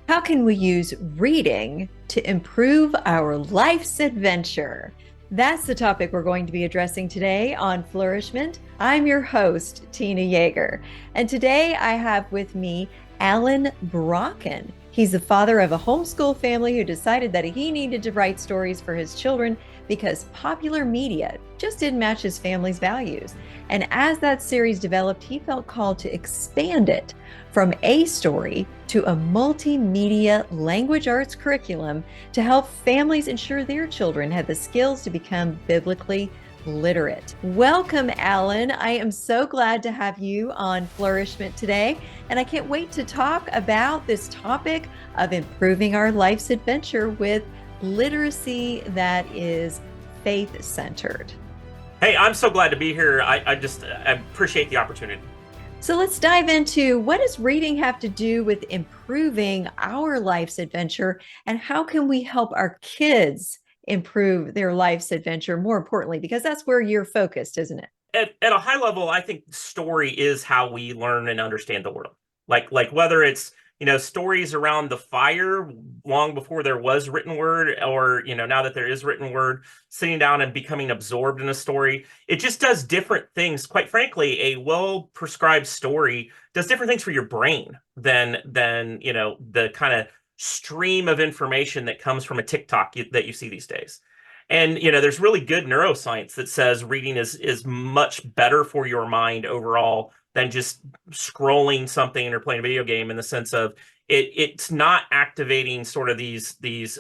How can we use reading to improve our life's adventure? That's the topic we're going to be addressing today on Flourish-Meant. I'm your host, Tina Yeager, and today I have with me Allen Brokken. He's the father of a homeschool family who decided that he needed to write stories for his children because popular media just didn't match his family's values. And as that series developed, he felt called to expand it from a story to a multimedia language arts curriculum to help families ensure their children had the skills to become biblically literate. Welcome, Allen. I am so glad to have you on Flourish-Meant today, and I can't wait to talk about this topic of improving our life's adventure with literacy that is faith-centered. Hey, I'm so glad to be here. I appreciate the opportunity. So let's dive into, what does reading have to do with improving our life's adventure, and how can we help our kids improve their life's adventure, more importantly, because that's where you're focused, isn't it? At a high level, I think story is how we learn and understand the world. Like whether it's, stories around the fire long before there was written word, or, now that there is written word, sitting down and becoming absorbed in a story. It just does different things. Quite frankly, a well-prescribed story does different things for your brain than the kind of stream of information that comes from a TikTok that you see these days. And there's really good neuroscience that says reading is much better for your mind overall than just scrolling something or playing a video game, in the sense of it's not activating sort of these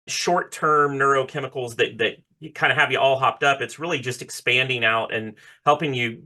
short-term neurochemicals that kind of have you all hopped up. It's really just expanding out and helping you,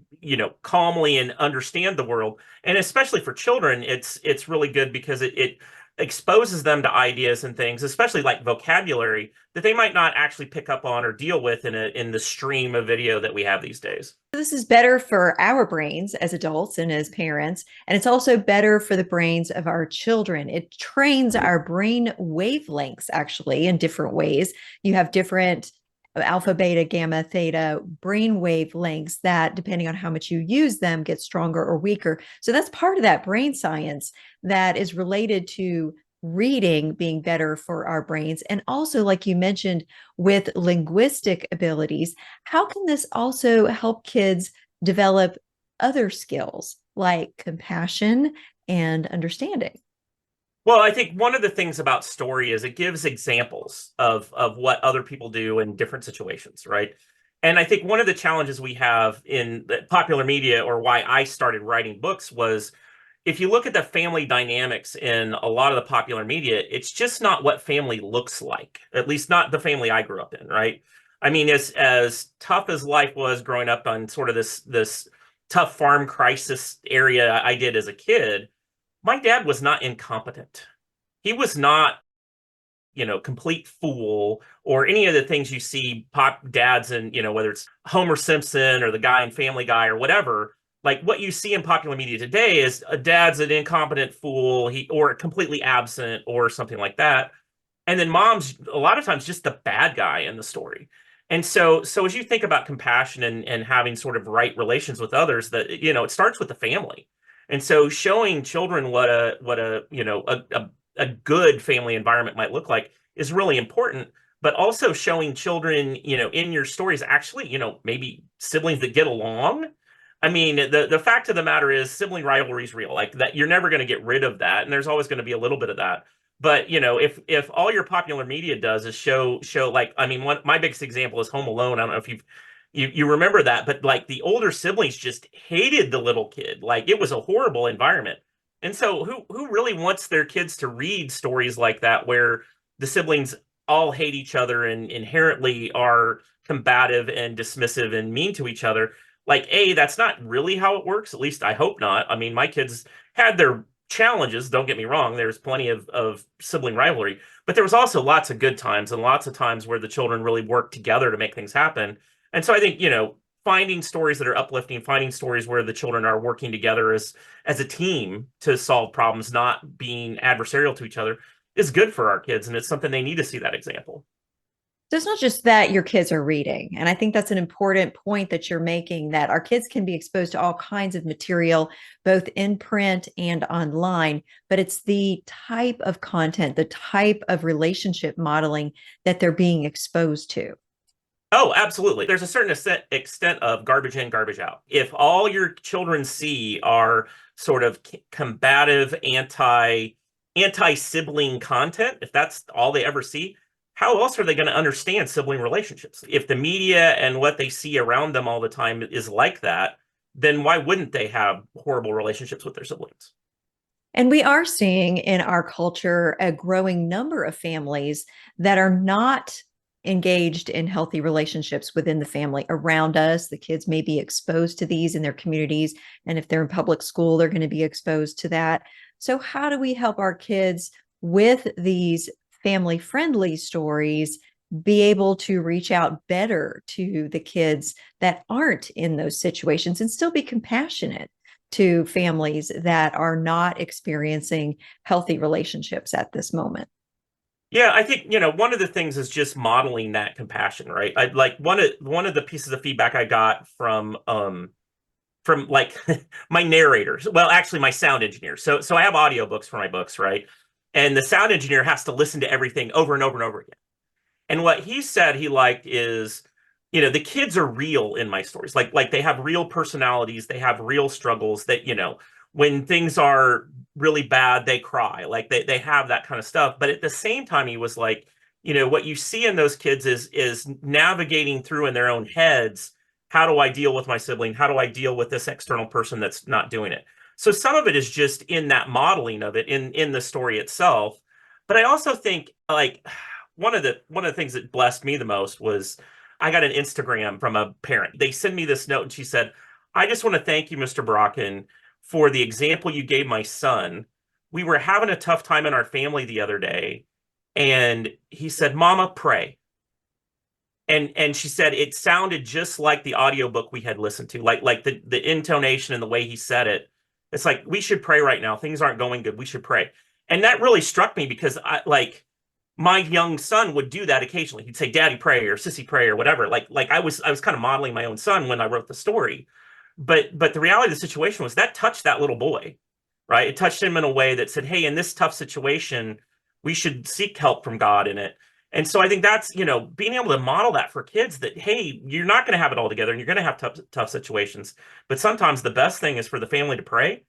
calmly and understand the world. And especially for children, it's really good because it exposes them to ideas and things, especially like vocabulary, that they might not actually pick up on or deal with in the stream of video that we have these days. This is better for our brains as adults and as parents, and it's also better for the brains of our children. It trains our brain wavelengths, actually, in different ways. You have different alpha, beta, gamma, theta brain wavelengths that, depending on how much you use them, get stronger or weaker. So that's part of that brain science that is related to reading being better for our brains. And also, like you mentioned, with linguistic abilities, how can this also help kids develop other skills like compassion and understanding? Well, I think one of the things about story is it gives examples of what other people do in different situations, right? And I think one of the challenges we have in the popular media, or why I started writing books, was if you look at the family dynamics in a lot of the popular media, it's just not what family looks like, at least not the family I grew up in, right? I mean, as tough as life was growing up on sort of this tough farm crisis area I did as a kid, my dad was not incompetent. He was not, complete fool, or any of the things you see pop dads and, whether it's Homer Simpson or the guy in Family Guy or whatever. Like what you see in popular media today is a dad's an incompetent fool, or completely absent or something like that. And then mom's a lot of times just the bad guy in the story. And so as you think about compassion and having sort of right relations with others, that, it starts with the family. And so showing children what a good family environment might look like is really important. But also showing children, in your stories, actually, maybe siblings that get along. I mean, the fact of the matter is sibling rivalry is real. Like that, you're never going to get rid of that, and there's always going to be a little bit of that. But if all your popular media does is show like, I mean, my biggest example is Home Alone. I don't know if you remember that, but like the older siblings just hated the little kid. Like it was a horrible environment. And so who really wants their kids to read stories like that, where the siblings all hate each other and inherently are combative and dismissive and mean to each other? Like, that's not really how it works. At least I hope not. I mean, my kids had their challenges, don't get me wrong. There's plenty of sibling rivalry, but there was also lots of good times and lots of times where the children really worked together to make things happen. And so I think, finding stories that are uplifting, finding stories where the children are working together as a team to solve problems, not being adversarial to each other, is good for our kids. And it's something they need to see, that example. So it's not just that your kids are reading. And I think that's an important point that you're making, that our kids can be exposed to all kinds of material, both in print and online, but it's the type of content, the type of relationship modeling that they're being exposed to. Oh, absolutely. There's a certain extent of garbage in, garbage out. If all your children see are sort of combative, anti-sibling content, if that's all they ever see, how else are they going to understand sibling relationships? If the media and what they see around them all the time is like that, then why wouldn't they have horrible relationships with their siblings? And we are seeing in our culture a growing number of families that are not engaged in healthy relationships within the family around us. The kids may be exposed to these in their communities. And if they're in public school, they're going to be exposed to that. So, how do we help our kids with these family friendly stories be able to reach out better to the kids that aren't in those situations and still be compassionate to families that are not experiencing healthy relationships at this moment? Yeah, I think, one of the things is just modeling that compassion, right? I like one of the pieces of feedback I got from like my narrators. Well, actually my sound engineer. So I have audiobooks for my books, right? And the sound engineer has to listen to everything over and over and over again. And what he said he liked is, the kids are real in my stories. Like they have real personalities, they have real struggles that, when things are really bad, they cry. Like they have that kind of stuff. But at the same time, he was like, what you see in those kids is navigating through in their own heads. How do I deal with my sibling? How do I deal with this external person that's not doing it? So some of it is just in that modeling of it in the story itself. But I also think like one of the things that blessed me the most was I got an Instagram from a parent. They sent me this note and she said, "I just want to thank you, Mr. Brokken, for the example you gave my son. We were having a tough time in our family the other day, and he said, 'Mama, pray.'" And she said it sounded just like the audiobook we had listened to, like the intonation and the way he said it. It's like, we should pray right now. Things aren't going good. We should pray. And that really struck me because my young son would do that occasionally. He'd say, "Daddy, pray," or "Sissy, pray," or whatever. Like I was kind of modeling my own son when I wrote the story. But the reality of the situation was that touched that little boy, right? It touched him in a way that said, "Hey, in this tough situation, we should seek help from God in it." And so I think that's, being able to model that for kids, that, hey, you're not going to have it all together and you're going to have tough situations. But sometimes the best thing is for the family to pray.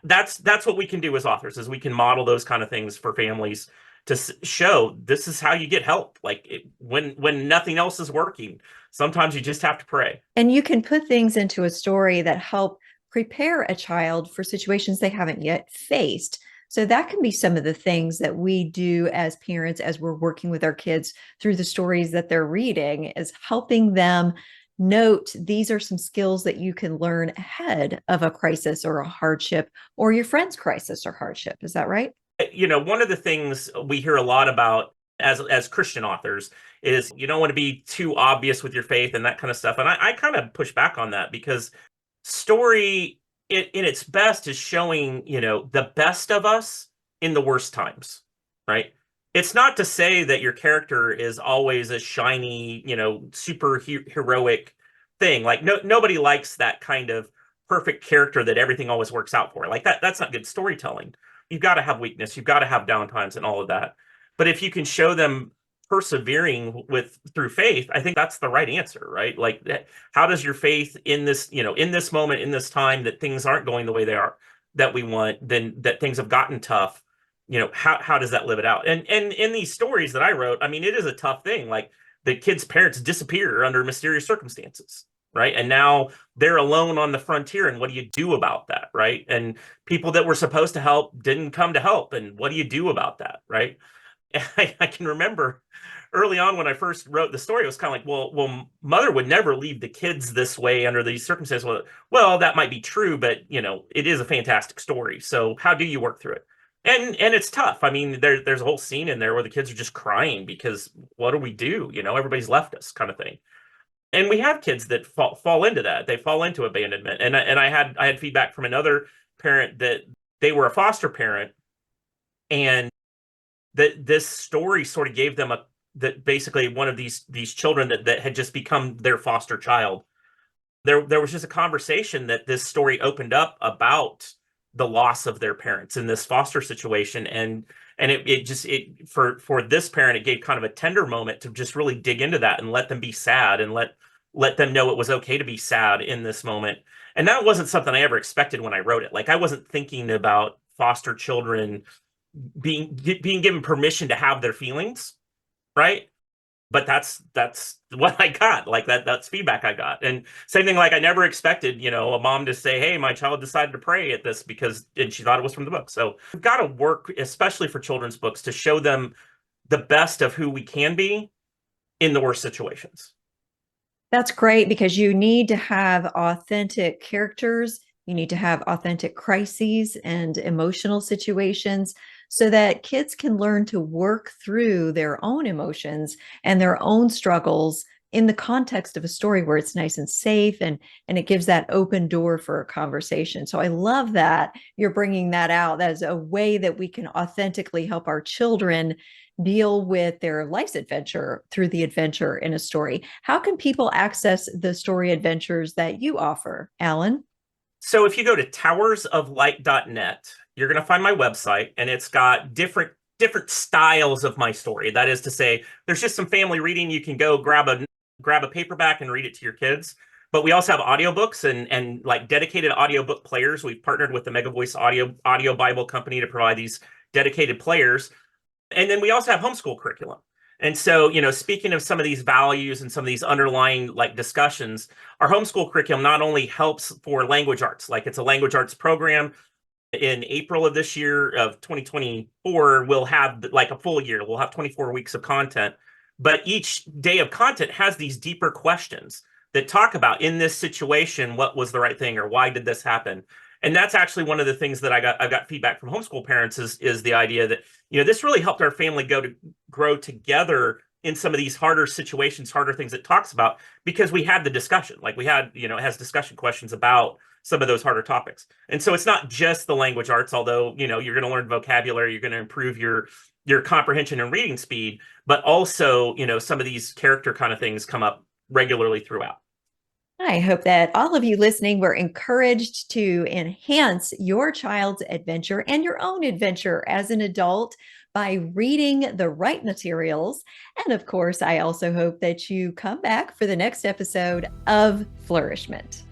That's what we can do as authors, is we can model those kind of things for families to show this is how you get help. Like when nothing else is working, sometimes you just have to pray. And you can put things into a story that help prepare a child for situations they haven't yet faced. So that can be some of the things that we do as parents as we're working with our kids through the stories that they're reading, is helping them note these are some skills that you can learn ahead of a crisis or a hardship or your friend's crisis or hardship. Is that right? One of the things we hear a lot about as Christian authors is you don't want to be too obvious with your faith and that kind of stuff. And I kind of push back on that, because story in its best is showing, the best of us in the worst times, right? It's not to say that your character is always a shiny, super heroic thing. Like nobody likes that kind of perfect character that everything always works out for. Like that's not good storytelling. You've got to have weakness, you've got to have downtimes and all of that. But if you can show them persevering through faith, I think that's the right answer, right? Like, how does your faith in this, in this moment, in this time that things aren't going the way they are, that we want, then that things have gotten tough, how does that live it out? And in these stories that I wrote, I mean, it is a tough thing. Like, the kids' parents disappear under mysterious circumstances, right? And now they're alone on the frontier, and what do you do about that, right? And people that were supposed to help didn't come to help, and what do you do about that, right? I can remember early on when I first wrote the story, it was kind of like, well, mother would never leave the kids this way under these circumstances. Well, that might be true, but it is a fantastic story. So how do you work through it? And it's tough. I mean, there's a whole scene in there where the kids are just crying because what do we do? Everybody's left us, kind of thing. And we have kids that fall into that. They fall into abandonment. And I had feedback from another parent that they were a foster parent, and that this story sort of gave them that basically one of these children that had just become their foster child. There was just a conversation that this story opened up about the loss of their parents in this foster situation, and it for this parent, it gave kind of a tender moment to just really dig into that and let them be sad and let them know it was okay to be sad in this moment. And that wasn't something I ever expected when I wrote it. Like, I wasn't thinking about foster children being given permission to have their feelings, right? But that's what I got. Like, that's feedback I got. And same thing, like, I never expected, a mom to say, hey, my child decided to pray at this and she thought it was from the book. So we've got to work, especially for children's books, to show them the best of who we can be in the worst situations. That's great, because you need to have authentic characters. You need to have authentic crises and emotional situations so that kids can learn to work through their own emotions and their own struggles in the context of a story where it's nice and safe, and it gives that open door for a conversation. So I love that you're bringing that out as a way that we can authentically help our children deal with their life's adventure through the adventure in a story. How can people access the story adventures that you offer, Allen? So if you go to towersoflight.net, you're going to find my website, and it's got different styles of my story. That is to say, there's just some family reading. You can go grab a paperback and read it to your kids. But we also have audiobooks and like dedicated audiobook players. We've partnered with the Mega Voice audio Bible company to provide these dedicated players. And then we also have homeschool curriculum. And so, speaking of some of these values and some of these underlying like discussions, our homeschool curriculum not only helps for language arts, like it's a language arts program. In April of this year of 2024, we'll have like a full year. We'll have 24 weeks of content, but each day of content has these deeper questions that talk about, in this situation, what was the right thing, or why did this happen? And that's actually one of the things that I got feedback from homeschool parents is the idea that, this really helped our family grow together in some of these harder situations, harder things it talks about, because we had the discussion. Like, we had, it has discussion questions about some of those harder topics. And so it's not just the language arts, although, you're going to learn vocabulary, you're going to improve your comprehension and reading speed, but also, some of these character kind of things come up regularly throughout. I hope that all of you listening were encouraged to enhance your child's adventure and your own adventure as an adult by reading the right materials. And of course, I also hope that you come back for the next episode of Flourish-Meant.